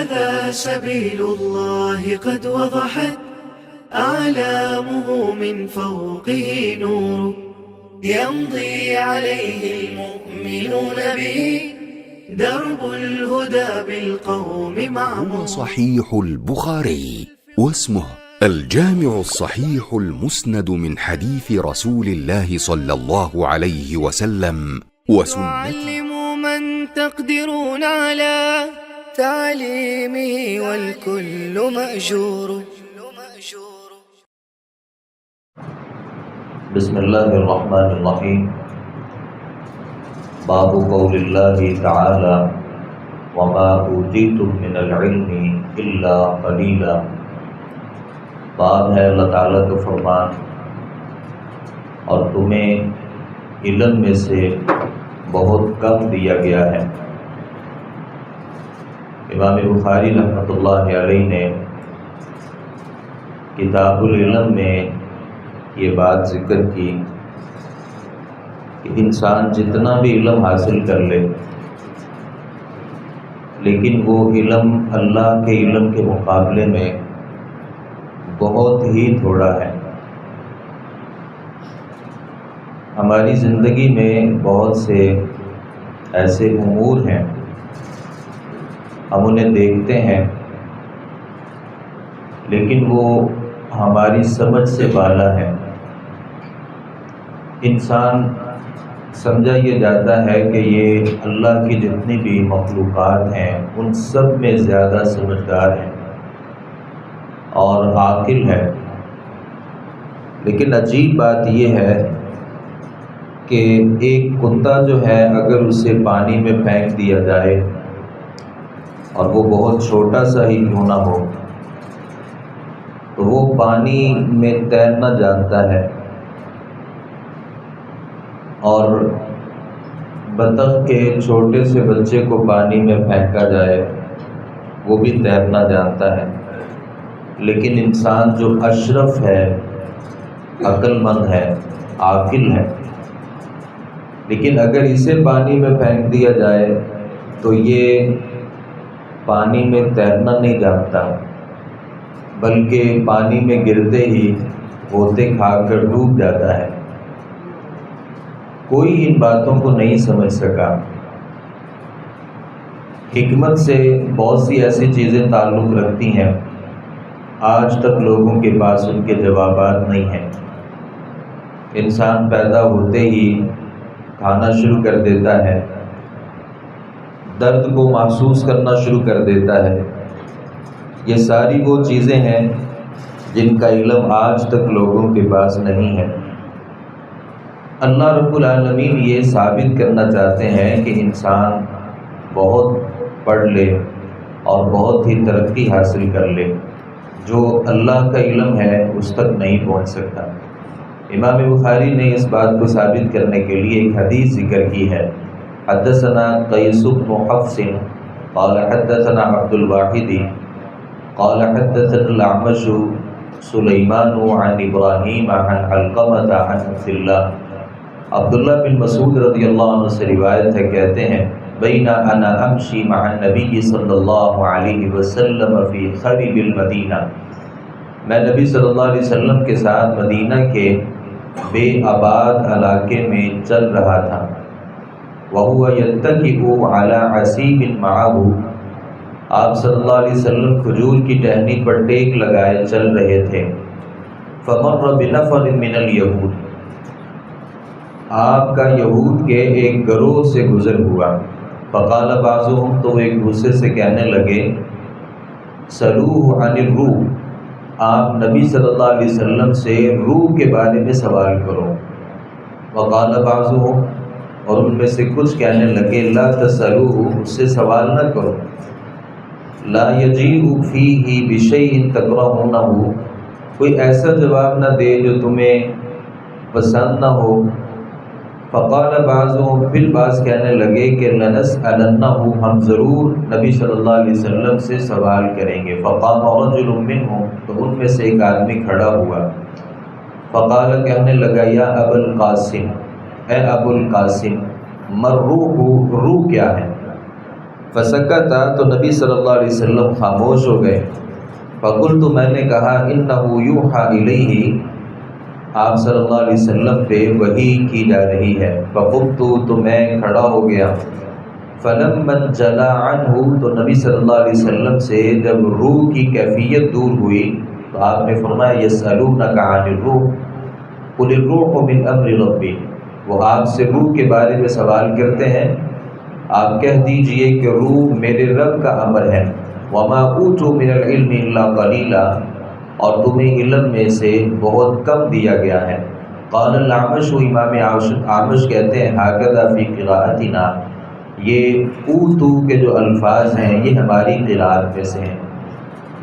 هذا سبيل الله قد وضحت أعلامه من فوقه نور يمضي عليه المؤمنون به درب الهدى بالقوم معمور. هو صحيح البخاري واسمه الجامع الصحيح المسند من حديث رسول الله صلى الله عليه وسلم وسنته. وعلموا من تقدرون على تعليمه والكل مأجور. بسم اللہ الرحمن الرحیم. باب قول اللہ تعالی وما اوتیتم من العلم الا قلیلا. باب ہے اللہ تعالیٰ کا فرمان اور تمہیں علم میں سے بہت کم دیا گیا ہے. امام بخاری رحمۃ اللہ علیہ نے کتاب العلم میں یہ بات ذکر کی کہ انسان جتنا بھی علم حاصل کر لے لیکن وہ علم اللہ کے علم کے مقابلے میں بہت ہی تھوڑا ہے. ہماری زندگی میں بہت سے ایسے امور ہیں ہم انہیں دیکھتے ہیں لیکن وہ ہماری سمجھ سے بالا ہے. انسان سمجھا یہ جاتا ہے کہ یہ اللہ کی جتنی بھی مخلوقات ہیں ان سب میں زیادہ سمجھدار ہے اور عاقل ہے. لیکن عجیب بات یہ ہے کہ ایک کتا جو ہے اگر اسے پانی میں پھینک دیا جائے اور وہ بہت چھوٹا سا ہی کیوں نہ ہو تو وہ پانی میں تیرنا جانتا ہے، اور بطخ کے چھوٹے سے بچے کو پانی میں پھینکا جائے وہ بھی تیرنا جانتا ہے. لیکن انسان جو اشرف ہے، عقل مند ہے، عاقل ہے، لیکن اگر اسے پانی میں پھینک دیا جائے تو یہ پانی میں تیرنا نہیں جانتا بلکہ پانی میں گرتے ہی غوطے کھا کر ڈوب جاتا ہے. کوئی ان باتوں کو نہیں سمجھ سکا. حکمت سے بہت سی ایسی چیزیں تعلق رکھتی ہیں آج تک لوگوں کے پاس ان کے جوابات نہیں ہیں. انسان پیدا ہوتے ہی کھانا شروع کر دیتا ہے، درد کو محسوس کرنا شروع کر دیتا ہے. یہ ساری وہ چیزیں ہیں جن کا علم آج تک لوگوں کے پاس نہیں ہے. اللہ رب العالمین یہ ثابت کرنا چاہتے ہیں کہ انسان بہت پڑھ لے اور بہت ہی ترقی حاصل کر لے، جو اللہ کا علم ہے اس تک نہیں پہنچ سکتا. امام بخاری نے اس بات کو ثابت کرنے کے لیے ایک حدیث ذکر کی ہے. حدثنا قیس بن حفص قال حدثنا عبد الواحد قال حدثنا الاعمش سلیمان عن ابراہیم عن علقمۃ عن عبد اللہ. عبداللہ بن مسعود رضی اللہ عنہ سے روایت ہے، کہتے ہیں بین انا امشی مع النبی صلی اللہ علیہ وسلم فی خریب المدینہ، میں نبی صلی اللہ علیہ وسلم کے ساتھ مدینہ کے بے آباد علاقے میں چل رہا تھا. وَهُوَ يَتَّكِئُ عَلَى عَصِيبٍ مَعَهُ، آپ صلی اللہ علیہ وسلم کھجور کی ٹہنی پر ٹیک لگائے چل رہے تھے. فَمَرَّ بِنَفَرٍ مِّنَ الْيَهُودِ، آپ کا یہود کے ایک گروہ سے گزر ہوا. فقال بعضهم، تو ایک دوسرے سے کہنے لگے سلوہ عن الروح، آپ نبی صلی اللہ علیہ وسلم سے روح کے بارے میں سوال کرو. وقال بعضهم، اور ان میں سے کچھ کہنے لگے لا تسلوہ، اس سے سوال نہ کرو. لا یجیء فیہ بشیء تکرہونہ، کوئی ایسا جواب نہ دے جو تمہیں پسند نہ ہو. فقال بعضهم، پھر بعض کہنے لگے کہ لنسألنہ، ہم ضرور نبی صلی اللہ علیہ وسلم سے سوال کریں گے. فقام رجل منہم، تو ان میں سے ایک آدمی کھڑا ہوا. فقال، کہنے لگا یا ابا القاسم، اے ابو القاسم، مر روح، روح کیا ہے؟ فسکت، تو نبی صلی اللہ علیہ وسلم خاموش ہو گئے. فقلت، میں نے کہا انہ یوحیٰ الیہ، آپ صلی اللہ علیہ وسلم پہ وحی کی جا رہی ہے. فقمت، تو میں کھڑا ہو گیا. فلما انجلی عنہ، تو نبی صلی اللہ علیہ وسلم سے جب روح کی کیفیت دور ہوئی تو آپ نے فرمایا یسألونک عن الروح قل الروح من امر ربی، وہ آپ سے روح کے بارے میں سوال کرتے ہیں، آپ کہہ دیجئے کہ روح میرے رب کا امر ہے. وما اوتوا من العلم الا قلیلا، اور تمہیں علم میں سے بہت کم دیا گیا ہے. قال الاعمش، امام اعمش کہتے ہیں ہکذا فی قراءتنا، یہ اوتو کے جو الفاظ ہیں یہ ہماری قراءت میں سے ہیں.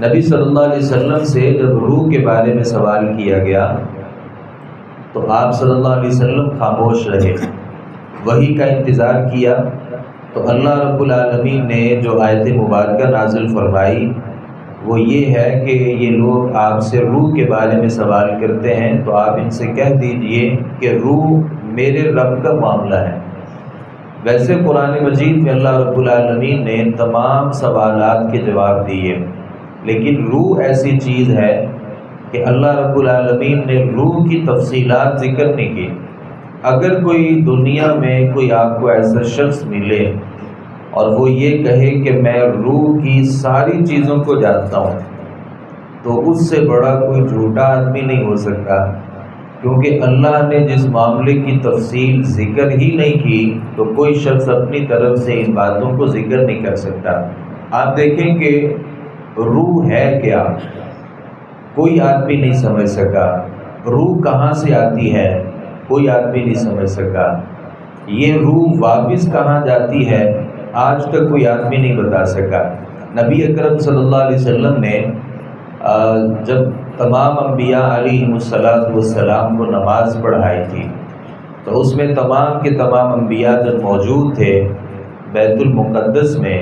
نبی صلی اللہ علیہ وسلم سے جب روح کے بارے میں سوال کیا گیا تو آپ صلی اللہ علیہ وسلم خاموش رہے، وحی کا انتظار کیا. تو اللہ رب العالمین نے جو آیت مبارکہ نازل فرمائی وہ یہ ہے کہ یہ لوگ آپ سے روح کے بارے میں سوال کرتے ہیں تو آپ ان سے کہہ دیجئے کہ روح میرے رب کا معاملہ ہے. ویسے قرآن مجید میں اللہ رب العالمین نے تمام سوالات کے جواب دیے، لیکن روح ایسی چیز ہے کہ اللہ رب العالمین نے روح کی تفصیلات ذکر نہیں کی. اگر کوئی دنیا میں کوئی آپ کو ایسا شخص ملے اور وہ یہ کہے کہ میں روح کی ساری چیزوں کو جانتا ہوں تو اس سے بڑا کوئی جھوٹا آدمی نہیں ہو سکتا، کیونکہ اللہ نے جس معاملے کی تفصیل ذکر ہی نہیں کی تو کوئی شخص اپنی طرف سے ان باتوں کو ذکر نہیں کر سکتا. آپ دیکھیں کہ روح ہے کیا، کوئی آدمی نہیں سمجھ سکا. روح کہاں سے آتی ہے کوئی آدمی نہیں سمجھ سکا. یہ روح واپس کہاں جاتی ہے آج تک کوئی آدمی نہیں بتا سکا. نبی اکرم صلی اللہ علیہ وسلم نے جب تمام انبیاء علیہم السلام کو نماز پڑھائی تھی تو اس میں تمام کے تمام انبیاء جب موجود تھے بیت المقدس میں،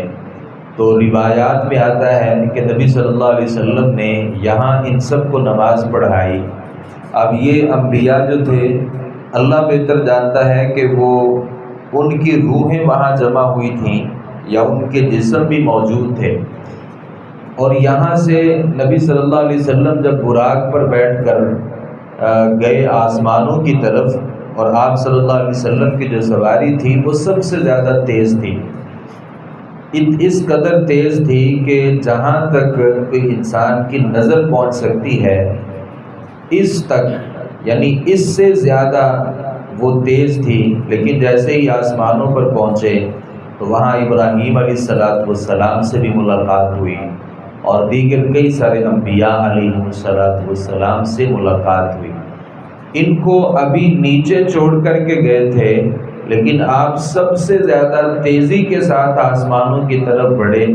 تو روایات میں آتا ہے کہ نبی صلی اللہ علیہ وسلم نے یہاں ان سب کو نماز پڑھائی. اب یہ انبیاء جو تھے اللہ بہتر جانتا ہے کہ وہ ان کی روحیں وہاں جمع ہوئی تھیں یا ان کے جسم بھی موجود تھے. اور یہاں سے نبی صلی اللہ علیہ وسلم جب براق پر بیٹھ کر گئے آسمانوں کی طرف، اور آپ صلی اللہ علیہ وسلم کی جو سواری تھی وہ سب سے زیادہ تیز تھی. اس قدر تیز تھی کہ جہاں تک کوئی انسان کی نظر پہنچ سکتی ہے اس تک، یعنی اس سے زیادہ وہ تیز تھی. لیکن جیسے ہی آسمانوں پر پہنچے تو وہاں ابراہیم علیہ السلام سے بھی ملاقات ہوئی اور دیگر کئی سارے انبیاء علیہم السلام سے ملاقات ہوئی. ان کو ابھی نیچے چھوڑ کر کے گئے تھے، لیکن آپ سب سے زیادہ تیزی کے ساتھ آسمانوں کی طرف بڑھے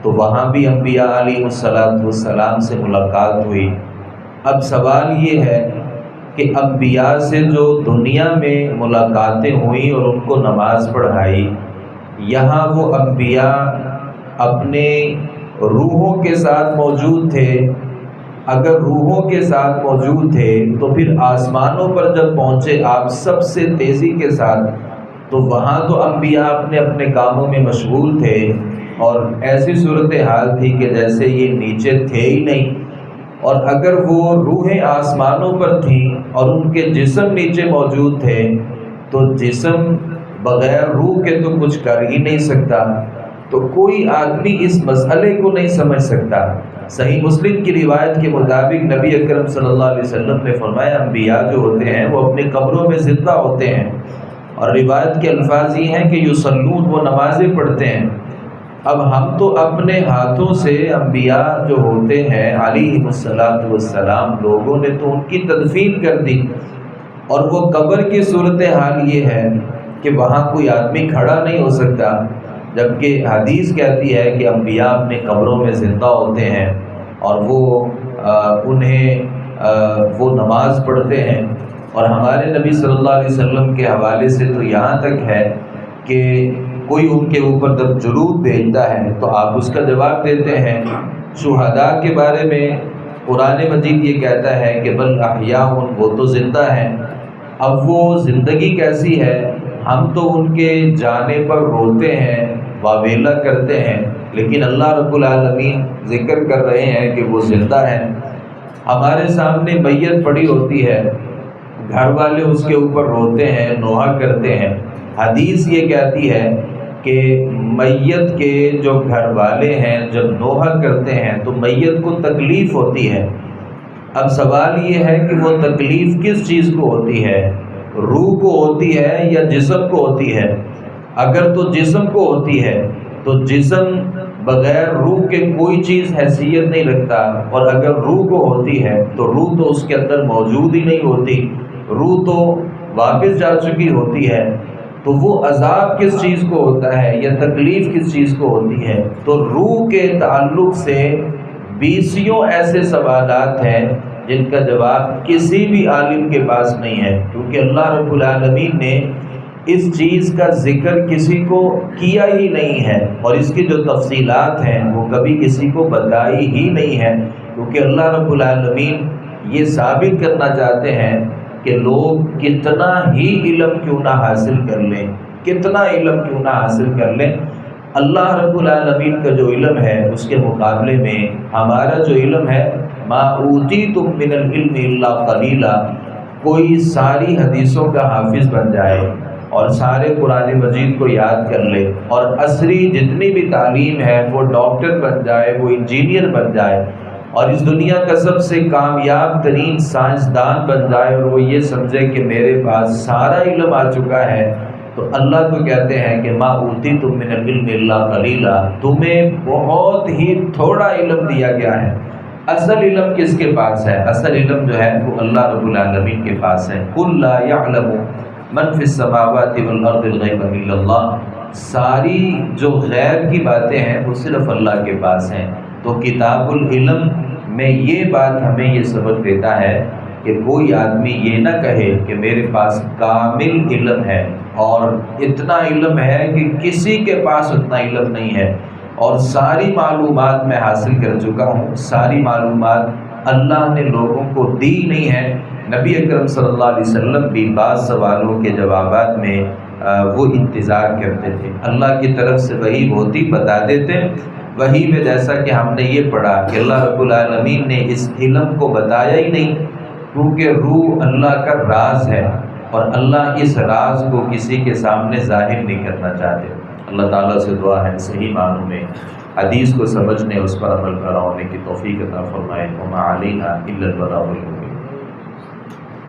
تو وہاں بھی انبیاء علیہ السلام سے ملاقات ہوئی. اب سوال یہ ہے کہ انبیاء سے جو دنیا میں ملاقاتیں ہوئیں اور ان کو نماز پڑھائی، یہاں وہ انبیاء اپنے روحوں کے ساتھ موجود تھے. اگر روحوں کے ساتھ موجود تھے تو پھر آسمانوں پر جب پہنچے آپ سب سے تیزی کے ساتھ تو وہاں تو انبیاء اپنے اپنے کاموں میں مشغول تھے اور ایسی صورتحال تھی کہ جیسے یہ نیچے تھے ہی نہیں. اور اگر وہ روحیں آسمانوں پر تھیں اور ان کے جسم نیچے موجود تھے تو جسم بغیر روح کے تو کچھ کر ہی نہیں سکتا. تو کوئی آدمی اس مسئلے کو نہیں سمجھ سکتا. صحیح مسلم کی روایت کے مطابق نبی اکرم صلی اللہ علیہ وسلم نے فرمایا انبیاء جو ہوتے ہیں وہ اپنے قبروں میں زندہ ہوتے ہیں، اور روایت کے الفاظ یہ ہیں کہ یصلون، وہ نمازیں پڑھتے ہیں. اب ہم تو اپنے ہاتھوں سے انبیاء جو ہوتے ہیں علیہم السلام لوگوں نے تو ان کی تدفین کر دی، اور وہ قبر کی صورتحال یہ ہے کہ وہاں کوئی آدمی کھڑا نہیں ہو سکتا، جبکہ حدیث کہتی ہے کہ انبیاء اپنے قبروں میں زندہ ہوتے ہیں اور وہ نماز پڑھتے ہیں. اور ہمارے نبی صلی اللہ علیہ وسلم کے حوالے سے تو یہاں تک ہے کہ کوئی ان کے اوپر جب جلود بھیجتا ہے تو آپ اس کا جواب دیتے ہیں. شہداء کے بارے میں قرآن مجید یہ کہتا ہے کہ بل احیاء، وہ تو زندہ ہیں. اب وہ زندگی کیسی ہے، ہم تو ان کے جانے پر روتے ہیں واویلا کرتے ہیں، لیکن اللہ رب العالمین ذکر کر رہے ہیں کہ وہ زندہ ہیں۔ ہمارے سامنے میت پڑی ہوتی ہے، گھر والے اس کے اوپر روتے ہیں، نوحہ کرتے ہیں۔ حدیث یہ کہتی ہے کہ میت کے جو گھر والے ہیں جب نوحہ کرتے ہیں تو میت کو تکلیف ہوتی ہے۔ اب سوال یہ ہے کہ وہ تکلیف کس چیز کو ہوتی ہے، روح کو ہوتی ہے یا جسم کو ہوتی ہے؟ اگر تو جسم کو ہوتی ہے تو جسم بغیر روح کے کوئی چیز حیثیت نہیں رکھتا، اور اگر روح کو ہوتی ہے تو روح تو اس کے اندر موجود ہی نہیں ہوتی، روح تو واپس جا چکی ہوتی ہے۔ تو وہ عذاب کس چیز کو ہوتا ہے یا تکلیف کس چیز کو ہوتی ہے؟ تو روح کے تعلق سے بیسیوں ایسے سوالات ہیں جن کا جواب کسی بھی عالم کے پاس نہیں ہے، کیونکہ اللہ رب العالمین نے اس چیز کا ذکر کسی کو کیا ہی نہیں ہے، اور اس کی جو تفصیلات ہیں وہ کبھی کسی کو بتائی ہی نہیں ہے، کیونکہ اللہ رب العالمین یہ ثابت کرنا چاہتے ہیں کہ لوگ کتنا ہی علم کیوں نہ حاصل کر لیں، کتنا علم کیوں نہ حاصل کر لیں، اللہ رب العالمین کا جو علم ہے اس کے مقابلے میں ہمارا جو علم ہے، ما اوتیتم من العلم الا قلیلا، کوئی ساری حدیثوں کا حافظ بن جائے اور سارے قرآن مجید کو یاد کر لے، اور عصری جتنی بھی تعلیم ہے وہ ڈاکٹر بن جائے، وہ انجینئر بن جائے، اور اس دنیا کا سب سے کامیاب ترین سائنسدان بن جائے، اور وہ یہ سمجھے کہ میرے پاس سارا علم آ چکا ہے، تو اللہ تو کہتے ہیں کہ ما اوتیتم من العلم الا قلیلا، تمہیں بہت ہی تھوڑا علم دیا گیا ہے۔ اصل علم کس کے پاس ہے؟ اصل علم جو ہے وہ اللہ رب العالمین کے پاس ہے۔ قل لا يعلم من فی السماوات والارض الغیب الا اللہ، ساری جو غیب کی باتیں ہیں وہ صرف اللہ کے پاس ہیں۔ تو کتاب العلم میں یہ بات ہمیں یہ سبق دیتا ہے کہ کوئی آدمی یہ نہ کہے کہ میرے پاس کامل علم ہے، اور اتنا علم ہے کہ کسی کے پاس اتنا علم نہیں ہے، اور ساری معلومات میں حاصل کر چکا ہوں، ساری معلومات اللہ نے لوگوں کو دی نہیں ہے۔ نبی اکرم صلی اللہ علیہ وسلم بھی بعض سوالوں کے جوابات میں وہ انتظار کرتے تھے، اللہ کی طرف سے وحی ہوتی بتا دیتے۔ وحی میں جیسا کہ ہم نے یہ پڑھا کہ اللہ رب العالمین نے اس علم کو بتایا ہی نہیں، کیونکہ روح اللہ کا راز ہے، اور اللہ اس راز کو کسی کے سامنے ظاہر نہیں کرنا چاہتے۔ اللہ تعالیٰ سے دعا ہے صحیح معنوں میں حدیث کو سمجھنے، اس پر عمل پیرا ہونے کی توفیق عطا فرمائے۔ وما علینا الا البلاغ المبین۔